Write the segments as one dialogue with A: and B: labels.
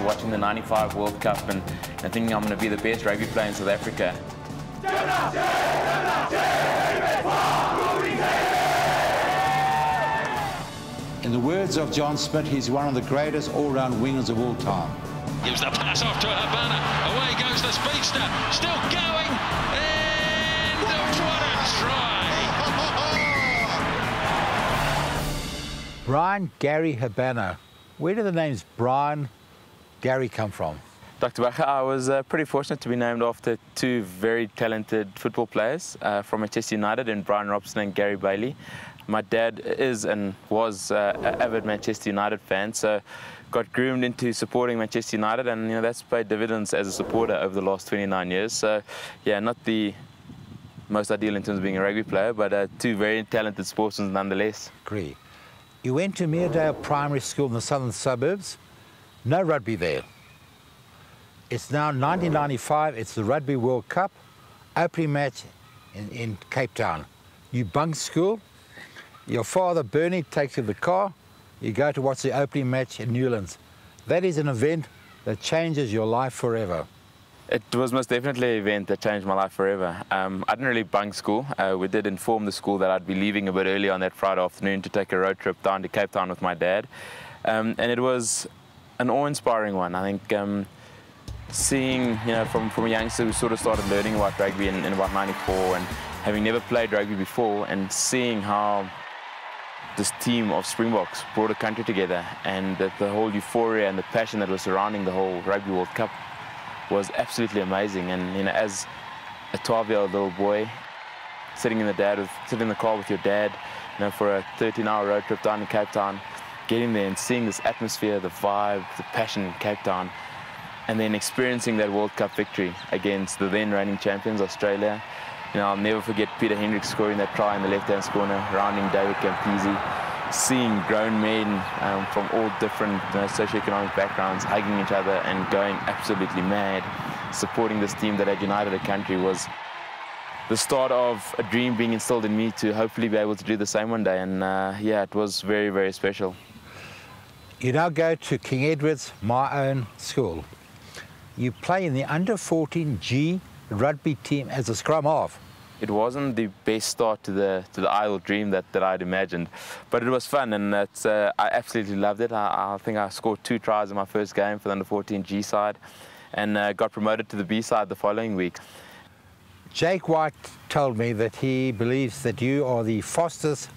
A: watching the '95 World Cup and thinking I'm going to be the best rugby player in South Africa.
B: In the words of John Smith, he's one of the greatest all-round wingers of all time.
C: Gives the pass off to Habana. Away goes the speedster. Still going. And what a try.
B: Bryan Gary Habana. Where do the names Bryan, Gary come from?
A: Dr. Bacher, I was pretty fortunate to be named after two very talented football players from Manchester United, and Brian Robson and Gary Bailey. My dad is and was an avid Manchester United fan, so got groomed into supporting Manchester United, and that's paid dividends as a supporter over the last 29 years. So yeah, not the most ideal in terms of being a rugby player, but two very talented sportsmen nonetheless.
B: Agree. You went to Meredale Primary School in the southern suburbs. No rugby there. It's now 1995, it's the Rugby World Cup, opening match in Cape Town. You bunk school, your father Bernie takes you to the car, you go to watch the opening match in Newlands. That is an event that changes your life forever.
A: It was most definitely an event that changed my life forever. I didn't really bunk school. We did inform the school that I'd be leaving a bit early on that Friday afternoon to take a road trip down to Cape Town with my dad. And it was an awe-inspiring one. I think seeing, from a youngster who sort of started learning about rugby in about '94 and having never played rugby before, and seeing how this team of Springboks brought a country together, and that the whole euphoria and the passion that was surrounding the whole Rugby World Cup was absolutely amazing. And as a 12-year-old little boy, sitting in the car with your dad, for a 13-hour road trip down to Cape Town, getting there and seeing this atmosphere, the vibe, the passion in Cape Town, and then experiencing that World Cup victory against the then reigning champions, Australia. I'll never forget Peter Hendricks scoring that try in the left-hand corner, rounding David Campisi, seeing grown men from all different socioeconomic backgrounds hugging each other and going absolutely mad, supporting this team that had united a country, was the start of a dream being instilled in me to hopefully be able to do the same one day. And yeah, it was very, very special.
B: You now go to King Edward's, my own school. You play in the under-14 G rugby team as a scrum half.
A: It wasn't the best start to the ideal dream that I'd imagined, but it was fun, and I absolutely loved it. I think I scored 2 tries in my first game for the under-14 G side, and got promoted to the B side the following week.
B: Jake White told me that he believes that you are the fastest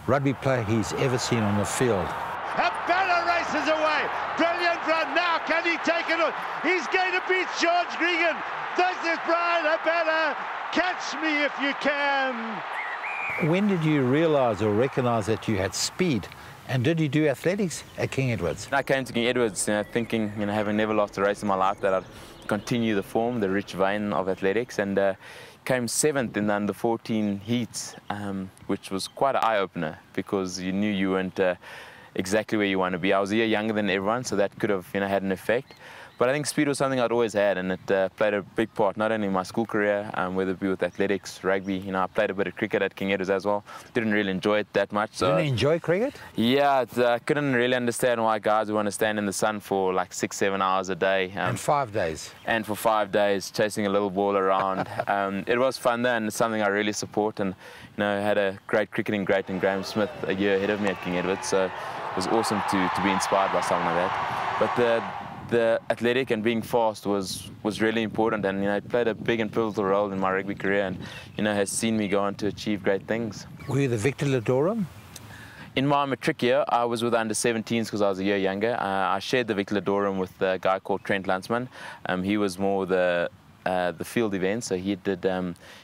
B: rugby player he's ever seen on the field.
D: Habana races away. Brilliant run. Now can he take it on? He's going to beat George Gregan. This is Bryan Habana. Catch me if you can.
B: When did you realise or recognise that you had speed? And did you do athletics at King Edward's?
A: I came to King Edward's thinking, having never lost a race in my life, that I'd continue the form, the rich vein of athletics, and came 7th in the under-14 heats, which was quite an eye-opener because you knew you weren't exactly where you want to be. I was a year younger than everyone, so that could have had an effect. But I think speed was something I'd always had, and it played a big part, not only in my school career, whether it be with athletics, rugby. I played a bit of cricket at King Edward's as well. Didn't really enjoy it that much. So
B: didn't enjoy cricket?
A: Yeah, I couldn't really understand why guys would want to stand in the sun for like 6-7 hours a day.
B: And 5 days.
A: And for 5 days, chasing a little ball around. It was fun though, and it's something I really support. And had a great cricketing great in Graham Smith a year ahead of me at King Edward's, so it was awesome to be inspired by something like that. But the athletic and being fast was really important, and it played a big and pivotal role in my rugby career, and has seen me go on to achieve great things.
B: Were you the Victor Ladorum?
A: In my matric year, I was with the under-17s because I was a year younger. I shared the Victor Ladorum with a guy called Trent Lunsman. He was more the field events, so he did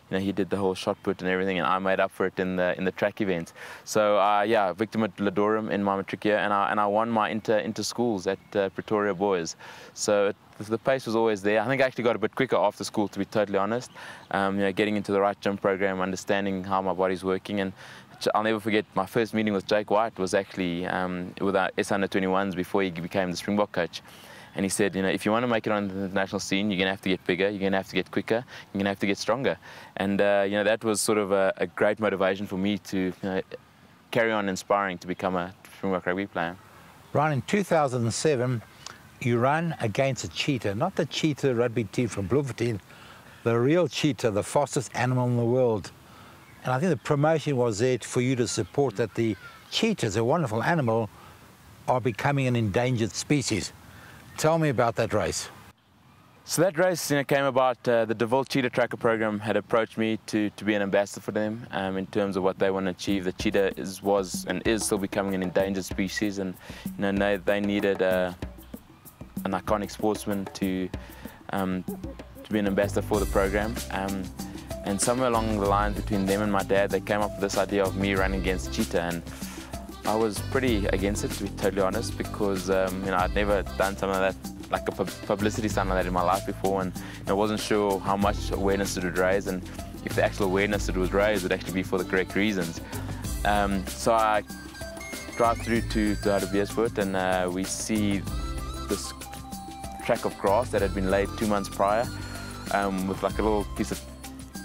A: he did the whole shot put and everything, and I made up for it in the track events. So yeah, Victor Ladorum in my matric year, and I won my inter schools at Pretoria Boys. So the pace was always there. I think I actually got a bit quicker after school, to be totally honest. Getting into the right gym program, understanding how my body's working, and I'll never forget my first meeting with Jake White was actually with our S-under-21s before he became the Springbok coach. And he said, if you want to make it on the international scene, you're going to have to get bigger, you're going to have to get quicker, you're going to have to get stronger. And, that was sort of a great motivation for me to carry on inspiring to become a Springbok rugby player.
B: Right, in 2007, You run against a cheetah, not the cheetah rugby team from Bloemfontein, the real cheetah, the fastest animal in the world. And I think the promotion was there for you to support that the cheetahs, a wonderful animal, are becoming an endangered species. Tell me about that race.
A: So that race came about, the DeVille Cheetah Tracker program had approached me to be an ambassador for them in terms of what they want to achieve. The cheetah was and is still becoming an endangered species, and they needed an iconic sportsman to be an ambassador for the program. And somewhere along the lines between them and my dad, they came up with this idea of me running against cheetah, and I was pretty against it, to be totally honest, because I'd never done something like that, like a publicity stunt like that in my life before, and I wasn't sure how much awareness it would raise, and if the actual awareness it was raised would actually be for the correct reasons. So I drive through to Hartbeespoort, and we see this track of grass that had been laid 2 months prior, with like a little piece of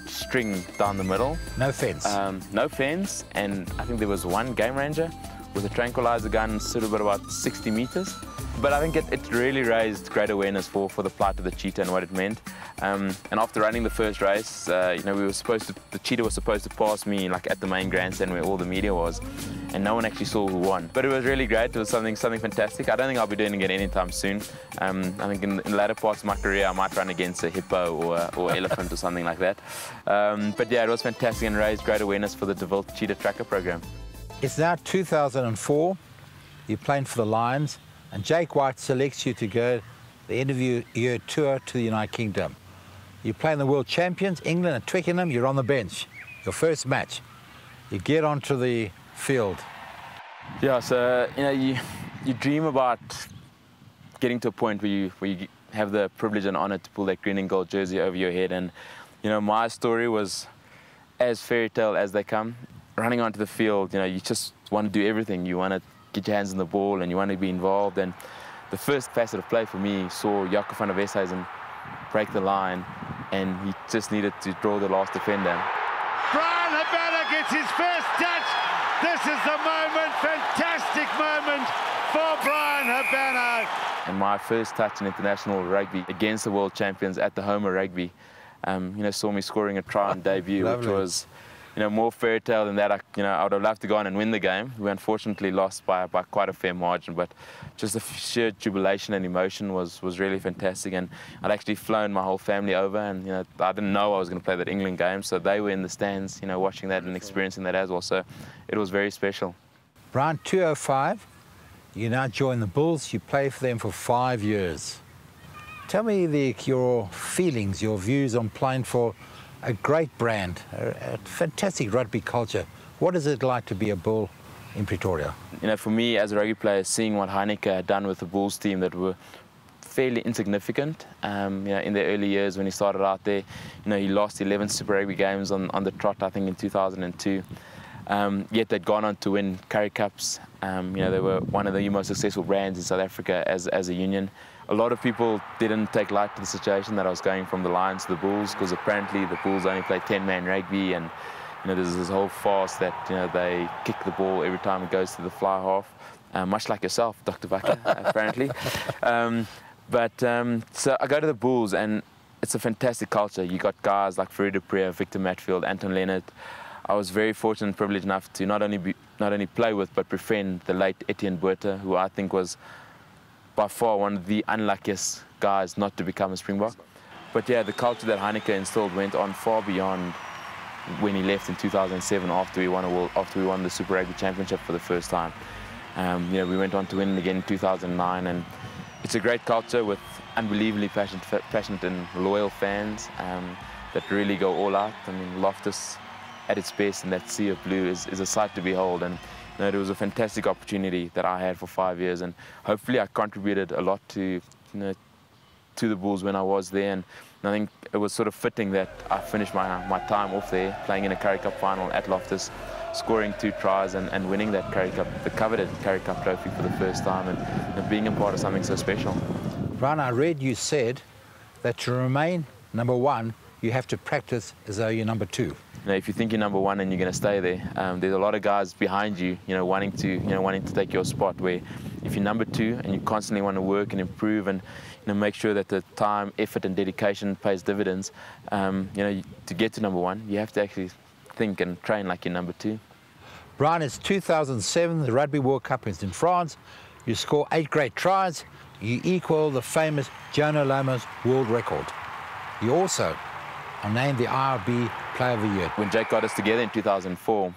A: string down the middle.
B: No fence?
A: No fence, and I think there was one game ranger with a tranquilizer gun sort of at about 60 meters. But I think it really raised great awareness for the plight of the cheetah and what it meant. And after running the first race, the cheetah was supposed to pass me like at the main grandstand where all the media was, and no one actually saw who won. But it was really great. It was something fantastic. I don't think I'll be doing it again anytime soon. I think in the latter parts of my career, I might run against a hippo or elephant or something like that. But yeah, it was fantastic and raised great awareness for the DeVille Cheetah Tracker program.
B: It's now 2004. You're playing for the Lions, and Jake White selects you to go the end of your tour to the United Kingdom. You're playing the World Champions, England at Twickenham. You're on the bench. Your first match. You get onto the field.
A: Yeah, so you dream about getting to a point where you have the privilege and honor to pull that green and gold jersey over your head. And my story was as fairy tale as they come. Running onto the field, you just want to do everything. You want to get your hands on the ball and you want to be involved. And the first facet of play for me saw Jaco van der Westhuizen break the line, and he just needed to draw the last defender.
D: Bryan Habana gets his first touch. This is the moment, fantastic moment for Bryan Habana.
A: And my first touch in international rugby against the world champions at the home of Rugby, saw me scoring a try on debut,
B: Lovely.
A: Which was more fairy tale than that. I would have loved to go on and win the game. We unfortunately lost by quite a fair margin, but just the sheer jubilation and emotion was really fantastic. And I'd actually flown my whole family over, and I didn't know I was going to play that England game, so they were in the stands, watching that and experiencing that as well. So it was very special.
B: Bryan, 2005, you now join the Bulls. You play for them for 5 years. Tell me your feelings, your views on playing for a great brand, a fantastic rugby culture. What is it like to be a Bull in Pretoria?
A: For me as a rugby player, seeing what Heineke had done with the Bulls team that were fairly insignificant, in the early years when he started out there, he lost 11 Super Rugby games on the trot, I think in 2002. Yet they'd gone on to win Currie Cups. They were one of the most successful brands in South Africa as a union. A lot of people didn't take light to the situation that I was going from the Lions to the Bulls, because apparently the Bulls only play 10-man rugby, and there's this whole farce that they kick the ball every time it goes to the fly half, much like yourself, Dr. Bacher, apparently. So I go to the Bulls, and it's a fantastic culture. You got guys like Fourie du Preez, Victor Matfield, Anton Leonard. I was very fortunate and privileged enough to not only play with but befriend the late Etienne Botha, who I think was by far one of the unluckiest guys not to become a Springbok. But yeah, the culture that Heineke instilled went on far beyond when he left in 2007 after we won the Super Rugby Championship for the first time. We went on to win again in 2009, and it's a great culture with unbelievably passionate and loyal fans that really go all out. I mean, Loftus at its best in that sea of blue is a sight to behold, and it was a fantastic opportunity that I had for 5 years, and hopefully I contributed a lot to the Bulls when I was there. And I think it was sort of fitting that I finished my time off there, playing in a Currie Cup final at Loftus, scoring 2 tries and winning that Currie Cup, the coveted Currie Cup trophy for the first time, and being a part of something so special.
B: Bryan, I read you said that to remain number 1, you have to practice as though you're number 2.
A: if you think you're number one and you're going to stay there, there's a lot of guys behind you, wanting to take your spot. Where if you're number two and you constantly want to work and improve and make sure that the time, effort, and dedication pays dividends, to get to number one, you have to actually think and train like you're number two.
B: Bryan, it's 2007, the Rugby World Cup is in France. You score 8 great tries. You equal the famous Jonah Loma's world record. You also are named the IRB Player of the Year.
A: When Jake got us together in 2004,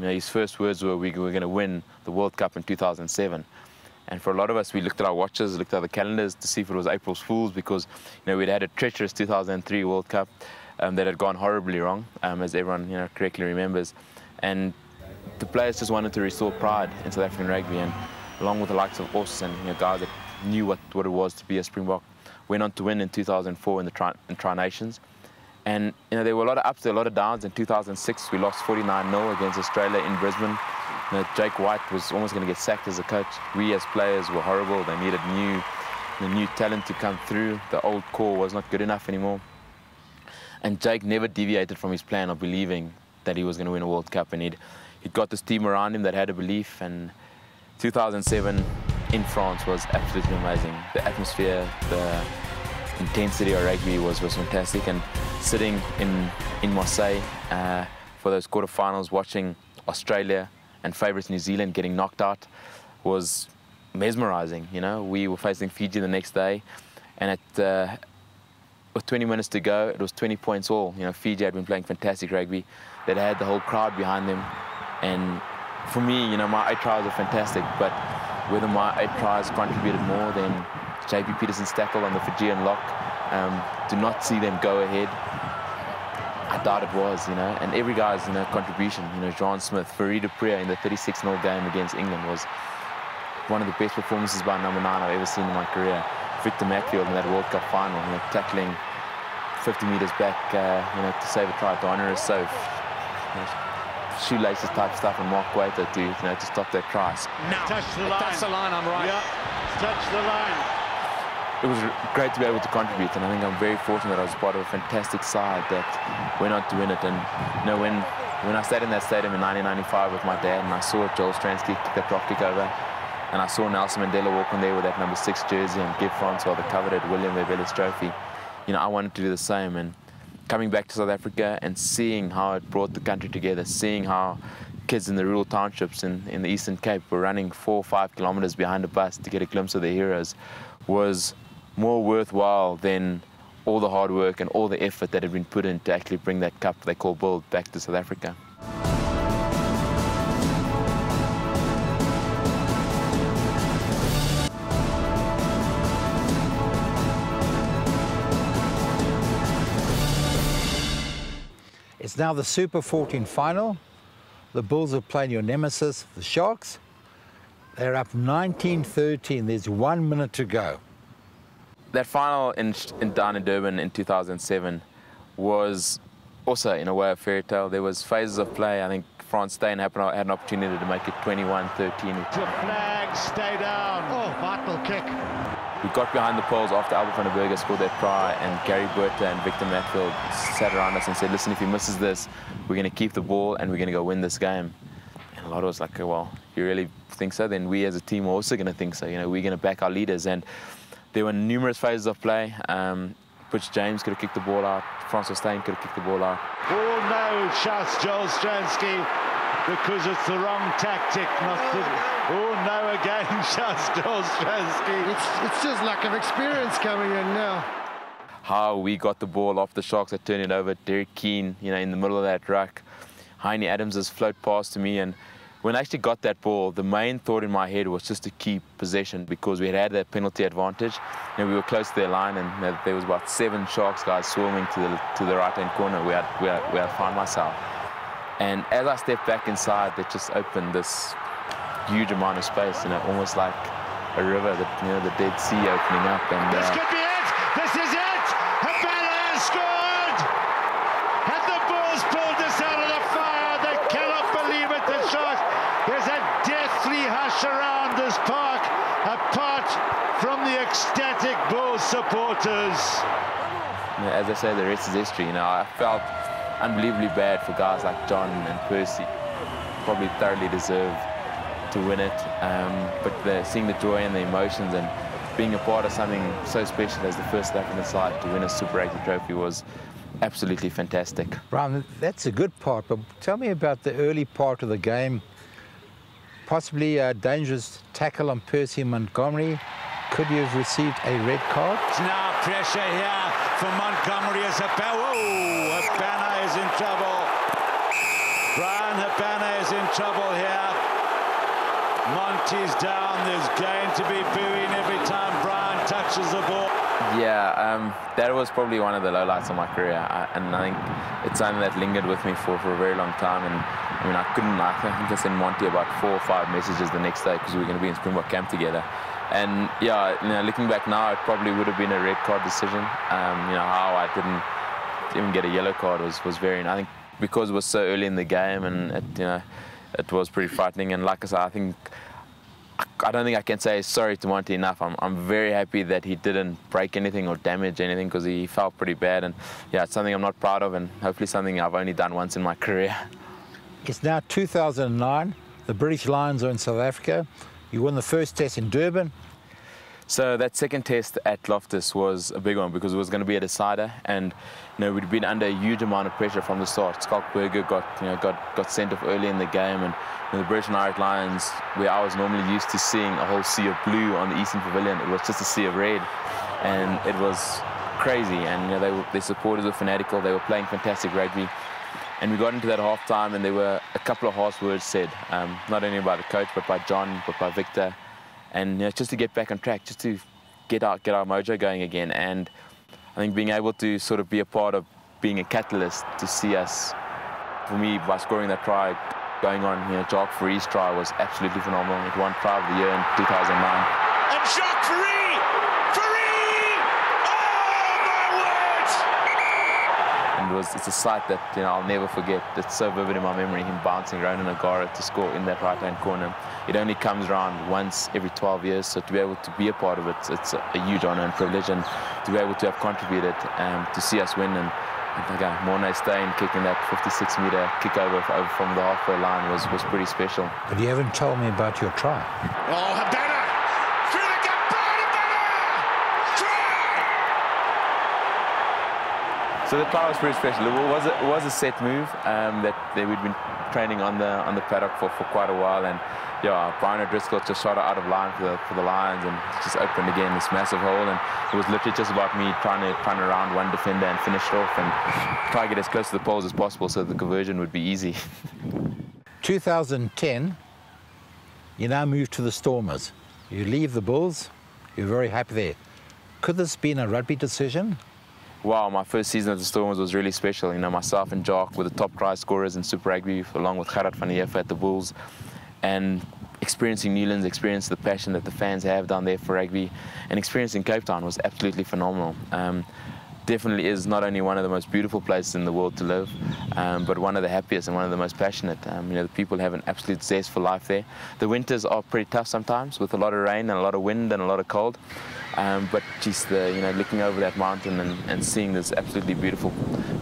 A: his first words were, we were going to win the World Cup in 2007. And for a lot of us, we looked at our watches, looked at the calendars to see if it was April's Fool's, because we'd had a treacherous 2003 World Cup that had gone horribly wrong, as everyone correctly remembers. And the players just wanted to restore pride in South African rugby, and along with the likes of Os and guys that knew what it was to be a Springbok, went on to win in 2004 in the Tri-Nations. And there were a lot of ups, there were a lot of downs. In 2006, we lost 49-0 against Australia in Brisbane. Jake White was almost going to get sacked as a coach. We as players were horrible. They needed new talent to come through. The old core was not good enough anymore. And Jake never deviated from his plan of believing that he was going to win a World Cup. And he'd got this team around him that had a belief. And 2007 in France was absolutely amazing. The atmosphere, the intensity of rugby was fantastic. And sitting in Marseille for those quarterfinals, watching Australia and favourites New Zealand getting knocked out was mesmerising. We were facing Fiji the next day, and with 20 minutes to go, it was 20 points all. Fiji had been playing fantastic rugby. They'd had the whole crowd behind them, and for me, my 8 tries were fantastic, but whether my 8 tries contributed more than JP Peterson's tackle on the Fijian lock, to not see them go ahead, I doubt it was, and every guy's contribution, Jean Smith, Farid Aprea in the 36-0 game against England was one of the best performances by number 9 I've ever seen in my career. Victor Matfield in that World Cup final, tackling 50 metres back, to save a try. Donna Rousseau, shoelaces type stuff, and Mark Waiter to stop that try.
D: No, touch the line.
C: That's the line, I'm right.
D: Yeah, touch the line.
A: It was great to be able to contribute, and I think I'm very fortunate that I was part of a fantastic side that went on to win it. And when I stayed in that stadium in 1995 with my dad, and I saw Joel Stransky kick that drop kick over, and I saw Nelson Mandela walk on there with that number 6 jersey and give Francois the coveted William Webelis trophy, I wanted to do the same. And coming back to South Africa and seeing how it brought the country together, seeing how kids in the rural townships in the Eastern Cape were running 4 or 5 kilometers behind a bus to get a glimpse of their heroes was more worthwhile than all the hard work and all the effort that had been put in to actually bring that cup they call Build back to South Africa.
B: It's now the Super 14 final. The Bulls are playing your nemesis, the Sharks. They're up 19-13. There's 1 minute to go.
A: That final down in Durban in 2007 was also, in a way, a fairy tale. There was phases of play. I think Frans Steyn had an opportunity to make it 21-13.
D: The flag, stay down. Oh, vital kick.
A: We got behind the poles after Albert van der Berger scored that try, and Gary Bertha and Victor Matfield sat around us and said, listen, if he misses this, we're going to keep the ball and we're going to go win this game. And a lot of us like, well, you really think so? Then we as a team are also going to think so. We're going to back our leaders. And there were numerous phases of play. Butch James could have kicked the ball out. Francois Steyn could have kicked the ball out.
D: Oh no, shouts Joel Stransky, because it's the wrong tactic. Oh no again, shouts Joel Stransky.
E: It's just lack of experience coming in now.
A: How we got the ball off the Sharks, I turned it over. Derek Keane, in the middle of that ruck. Heine Adams's float pass to me, and when I actually got that ball, the main thought in my head was just to keep possession, because we had that penalty advantage. We were close to their line, and there was about 7 Sharks guys swarming to the right-hand corner where I found myself. And as I stepped back inside, they just opened this huge amount of space, almost like a river, the Dead Sea opening up. And
D: this could be it. This is it. Habana has scored, and the Bulls pulled this out of the fire. They cannot believe it. The Sharks. There's a deathly hush around this park, apart from the ecstatic Bulls supporters.
A: As I say, the rest is history. I felt unbelievably bad for guys like John and Percy. Probably thoroughly deserve to win it, but seeing the joy and the emotions and being a part of something so special as the first South African side to win a Super Rugby trophy was absolutely fantastic.
B: Bryan, that's a good part, but tell me about the early part of the game. Possibly a dangerous tackle on Percy Montgomery. Could you have received a red card?
D: Now pressure here for Montgomery as Habana is in trouble. Bryan Habana is in trouble here. Monty's down. There's going to be booing every time Bryan touches the ball.
A: Yeah, that was probably one of the lowlights of my career, and I think it's something that lingered with me for a very long time. And I mean, I think I sent Monty about 4 or 5 messages the next day because we were going to be in Springbok camp together. And yeah, looking back now, it probably would have been a red card decision. How I didn't even get a yellow card was very. And I think because it was so early in the game, and it was pretty frightening. And like I said, I don't think I can say sorry to Monty enough. I'm very happy that he didn't break anything or damage anything because he felt pretty bad. And yeah, it's something I'm not proud of, and hopefully something I've only done once in my career.
B: It's now 2009. The British Lions are in South Africa. You won the first test in Durban.
A: So that second test at Loftus was a big one because it was going to be a decider, and we'd been under a huge amount of pressure from the start. Skalkberger got sent off early in the game, and the British and Irish Lions, where I was normally used to seeing a whole sea of blue on the Eastern Pavilion, it was just a sea of red, and it was crazy. And their supporters were fanatical. They were playing fantastic rugby. And we got into that half time, and there were a couple of harsh words said, not only by the coach, but by John, but by Victor. And just to get back on track, just to get our mojo going again. And I think being able to sort of be a part of being a catalyst to see us, for me, by scoring that try, going on, Jacques Foury's try was absolutely phenomenal. It won try of the year in 2009.
D: And Jacques Foury!
A: It's a sight that I'll never forget. It's so vivid in my memory, him bouncing Ronan O'Gara to score in that right-hand corner. It only comes around once every 12 years, so to be able to be a part of it, it's a huge honour and privilege, and to be able to have contributed to see us win. And Morné Steyn kicking that 56-metre kick over from the halfway line was pretty special.
B: But you haven't told me about your try.
D: Oh, Habana! Through the gap, Bryan Habana! Try!
A: So the try was pretty special. It was a set move that we'd been training on the paddock for quite a while, and Brian O'Driscoll just shot it out of line for the Lions, and just opened again this massive hole, and it was literally just about me trying to round one defender and finish it off and try to get as close to the poles as possible so the conversion would be easy.
B: 2010, you now move to the Stormers. You leave the Bulls, you're very happy there. Could this have been a rugby decision?
A: Wow, my first season at the Stormers was really special. Myself and Jacques were the top try scorers in Super Rugby, along with Gerard van der Heever at the Bulls. And experiencing Newlands, experiencing the passion that the fans have down there for rugby, and experiencing Cape Town was absolutely phenomenal. Definitely is not only one of the most beautiful places in the world to live, but one of the happiest and one of the most passionate. The people have an absolute zest for life there. The winters are pretty tough sometimes, with a lot of rain and a lot of wind and a lot of cold. But just looking over that mountain and seeing this absolutely beautiful,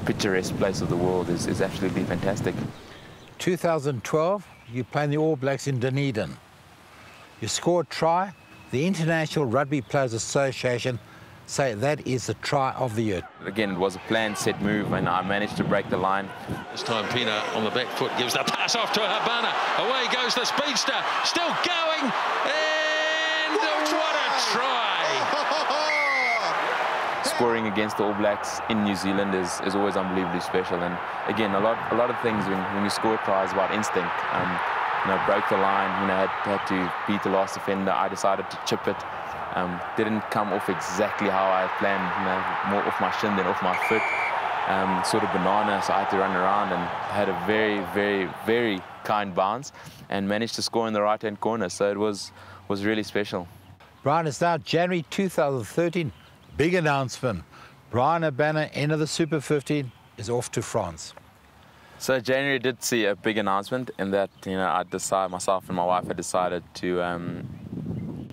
A: picturesque place of the world is absolutely fantastic.
B: 2012, you play in the All Blacks in Dunedin. You score a try. The International Rugby Players Association say that is the try of the year.
A: Again, it was a planned set move, and I managed to break the line.
C: This time Pina on the back foot gives the pass off to Habana. Away goes the speedster, still going, and what a try!
A: Scoring against the All Blacks in New Zealand is always unbelievably special, and again, a lot of things when you score a try is about instinct. Broke the line, had to beat the last defender. I decided to chip it. Didn't come off exactly how I planned, more off my shin than off my foot. Sort of banana, so I had to run around, and had a very, very, very kind bounce and managed to score in the right-hand corner, so it was really special.
B: Bryan, it's now January 2013. Big announcement. Bryan Habana, end of the Super 15, is off to France.
A: So January did see a big announcement in that, myself and my wife had decided to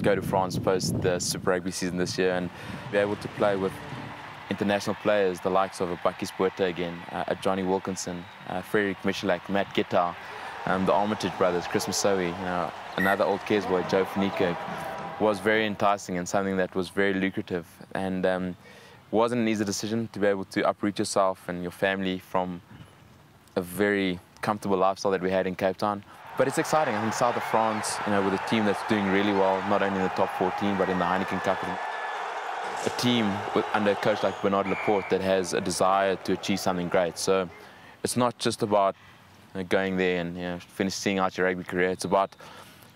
A: go to France post the Super Rugby season this year and be able to play with international players, the likes of a Bucky Spuerta again, a Johnny Wilkinson, Frederik Michalak, Matt Gittau, the Armitage brothers, Chris Masoe, another old Kes boy, Joe Fanico, was very enticing and something that was very lucrative. And wasn't an easy decision to be able to uproot yourself and your family from a very comfortable lifestyle that we had in Cape Town. But it's exciting. I think South of France, with a team that's doing really well, not only in the top 14, but in the Heineken Cup. A team under a coach like Bernard Laporte that has a desire to achieve something great. So it's not just about going there and finishing out your rugby career. It's about,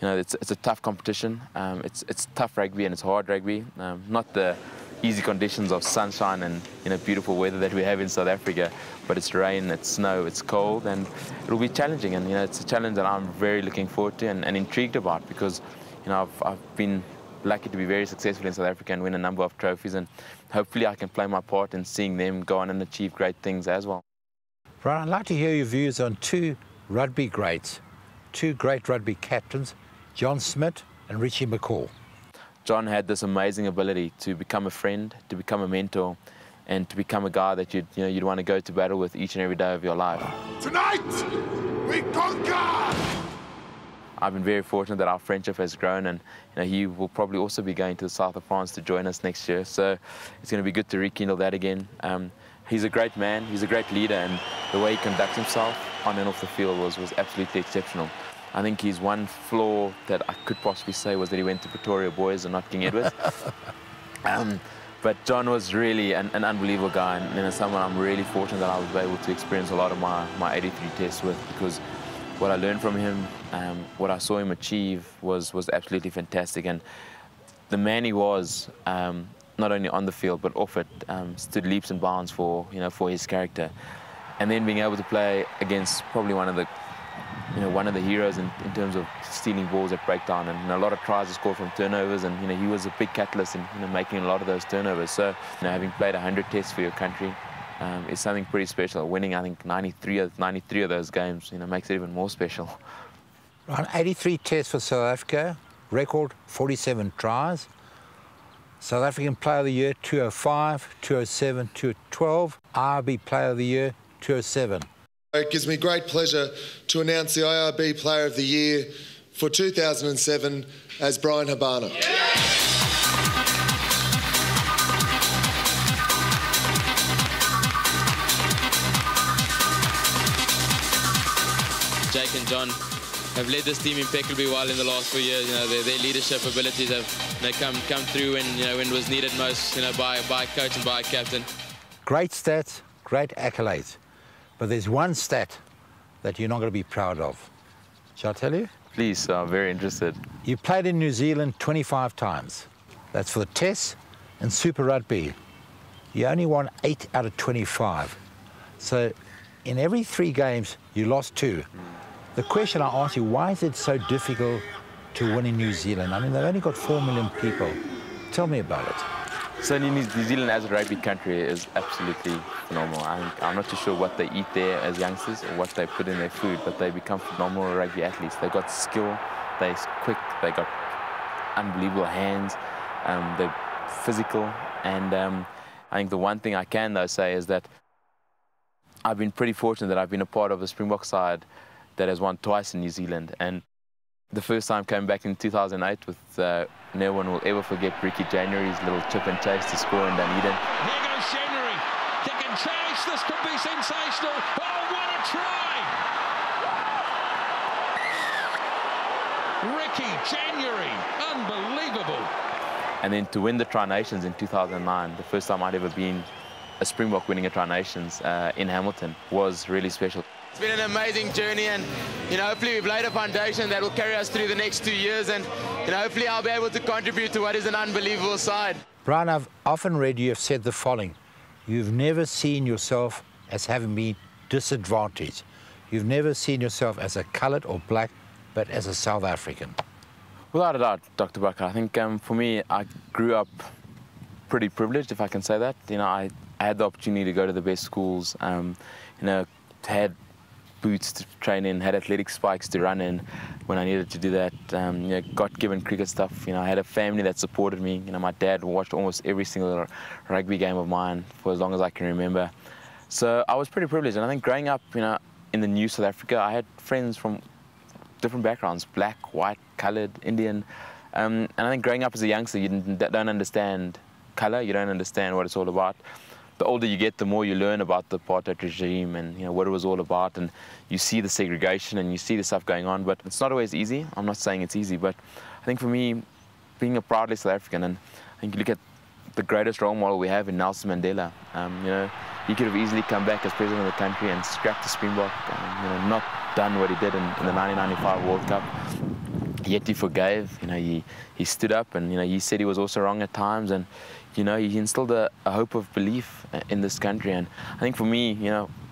A: it's a tough competition. It's tough rugby and it's hard rugby. Not the easy conditions of sunshine and beautiful weather that we have in South Africa, but it's rain, it's snow, it's cold, and it'll be challenging. And it's a challenge that I'm very looking forward to and intrigued about, because I've been lucky to be very successful in South Africa and win a number of trophies, and hopefully I can play my part in seeing them go on and achieve great things as well.
B: Bryan, I'd like to hear your views on two rugby greats, two great rugby captains, John Smith and Richie McCaw.
A: John had this amazing ability to become a friend, to become a mentor, and to become a guy that you'd want to go to battle with each and every day of your life.
F: Tonight, we conquer!
A: I've been very fortunate that our friendship has grown, and he will probably also be going to the south of France to join us next year. So it's going to be good to rekindle that again. He's a great man, he's a great leader, and the way he conducts himself on and off the field was absolutely exceptional. I think his one flaw that I could possibly say was that he went to Pretoria Boys and not King Edward. But John was really an unbelievable guy, and someone I'm really fortunate that I was able to experience a lot of my 83 tests with, because what I learned from him, what I saw him achieve was absolutely fantastic. And the man he was, not only on the field but off it, stood leaps and bounds for his character. And then being able to play against probably one of the heroes in terms of stealing balls at breakdown, and a lot of tries are scored from turnovers, and he was a big catalyst in making a lot of those turnovers. So having played 100 tests for your country is something pretty special. Winning, I think, 93 of those games makes it even more special.
B: Right, 83 tests for South Africa, record 47 tries. South African Player of the Year 2005, 2007, 2012, IRB Player of the Year 2007.
F: It gives me great pleasure to announce the IRB Player of the Year for 2007 as Bryan Habana.
G: Jake and John have led this team impeccably well in the last 4 years. Their leadership abilities have come through when it was needed most. By a coach and by a captain.
B: Great stats, great accolades, but there's one stat that you're not going to be proud of. Shall I tell you?
A: Please, I'm very interested.
B: You played in New Zealand 25 times. That's for the Tests and Super Rugby. You only won 8 out of 25. So in every 3 games, you lost 2. The question I ask you, why is it so difficult to win in New Zealand? I mean, they've only got 4 million people. Tell me about it.
A: So New Zealand as a rugby country is absolutely phenomenal. I'm not too sure what they eat there as youngsters or what they put in their food, but they become phenomenal rugby athletes. They've got skill, they're quick, they got unbelievable hands, they're physical, and I think the one thing I can though say is that I've been pretty fortunate that I've been a part of a Springbok side that has won twice in New Zealand. And the first time came back in 2008 with no one will ever forget Ricky January's little chip and chase to score in Dunedin.
C: Here goes January, kick and chase, this could be sensational. Oh, what a try! Ricky January, unbelievable.
A: And then to win the Tri-Nations in 2009, the first time I'd ever been a Springbok winning a Tri-Nations in Hamilton, was really special.
G: It's been an amazing journey, and hopefully we've laid a foundation that will carry us through the next 2 years, and hopefully I'll be able to contribute to what is an unbelievable side.
B: Bryan, I've often read you have said the following: you've never seen yourself as having been disadvantaged. You've never seen yourself as a coloured or black, but as a South African.
A: Without a doubt, Dr. Bacher. I think for me, I grew up pretty privileged, if I can say that. I had the opportunity to go to the best schools. Had boots to train in, had athletic spikes to run in when I needed to do that. Got given cricket stuff. I had a family that supported me. My dad watched almost every single rugby game of mine for as long as I can remember. So I was pretty privileged, and I think growing up, in the new South Africa, I had friends from different backgrounds: black, white, coloured, Indian. And I think growing up as a youngster, you don't understand colour, you don't understand what it's all about. The older you get, the more you learn about the apartheid regime and what it was all about, and you see the segregation and you see the stuff going on. But it's not always easy. I'm not saying it's easy, but I think for me, being a proudly South African, and I think you look at the greatest role model we have in Nelson Mandela. He could have easily come back as president of the country and scrapped the Springbok, not done what he did in the 1995 World Cup. Yet he forgave. He stood up, and he said he was also wrong at times, and he instilled a hope of belief in this country. And I think for me,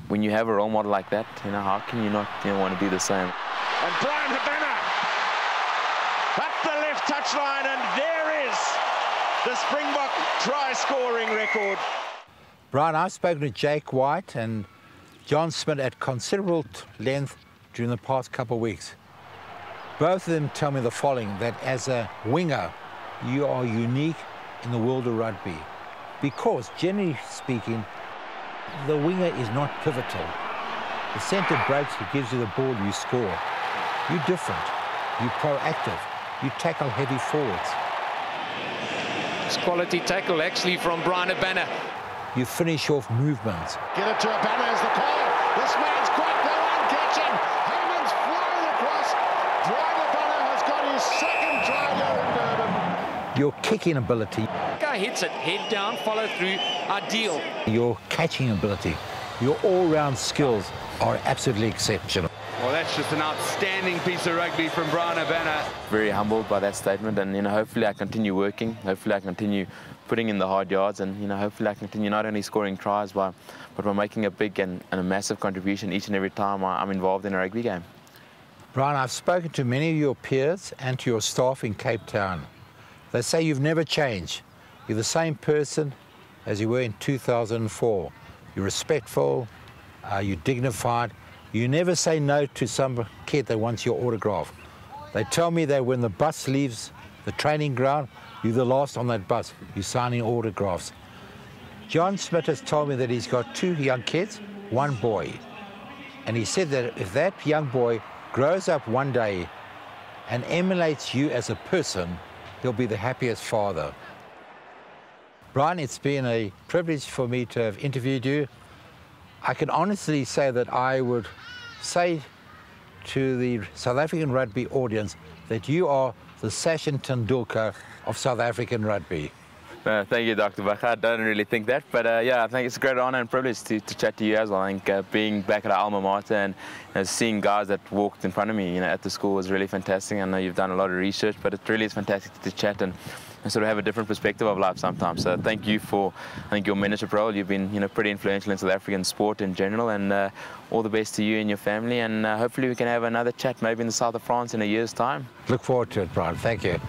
A: when you have a role model like that, how can you not want to do the same?
D: And Bryan Habana at the left touchline, and there is the Springbok try-scoring record.
B: Bryan, I've spoken to Jake White and John Smith at considerable length during the past couple of weeks. Both of them tell me the following, that as a winger, you are unique in the world of rugby, because generally speaking, the winger is not pivotal. The centre breaks, he gives you the ball, you score. You're different, you're proactive, you tackle heavy forwards.
H: It's quality tackle actually from Bryan Habana.
B: You finish off movements.
D: Get it to Habana as the call. This man's quite the one catching. Heyman's flying across. Bryan Habana has got his second try here in Durban.
B: Your kicking ability.
H: Guy hits it, head down, follow through, ideal.
B: Your catching ability, your all-round skills are absolutely exceptional.
I: Well, that's just an outstanding piece of rugby from Bryan Habana.
A: Very humbled by that statement, and hopefully I continue working. Hopefully I continue putting in the hard yards, and hopefully I continue not only scoring tries, but by making a big and a massive contribution each and every time I'm involved in a rugby game.
B: Bryan, I've spoken to many of your peers and to your staff in Cape Town. They say you've never changed. You're the same person as you were in 2004. You're respectful, you're dignified. You never say no to some kid that wants your autograph. They tell me that when the bus leaves the training ground, you're the last on that bus. You're signing autographs. John Smith has told me that he's got 2 young kids, 1 boy. And he said that if that young boy grows up one day and emulates you as a person, he'll be the happiest father. Bryan, it's been a privilege for me to have interviewed you. I can honestly say that I would say to the South African rugby audience that you are the Sachin Tendulkar of South African rugby.
A: Thank you, Dr. Bacher. I don't really think that, but yeah, I think it's a great honour and privilege to chat to you as well. I think being back at our alma mater and seeing guys that walked in front of me at the school was really fantastic. I know you've done a lot of research, but it really is fantastic to chat and sort of have a different perspective of life sometimes. So thank you for, I think, your mentorship role. You've been pretty influential in South African sport in general, and all the best to you and your family, and hopefully we can have another chat maybe in the south of France in a year's time.
B: Look forward to it, Bryan. Thank you.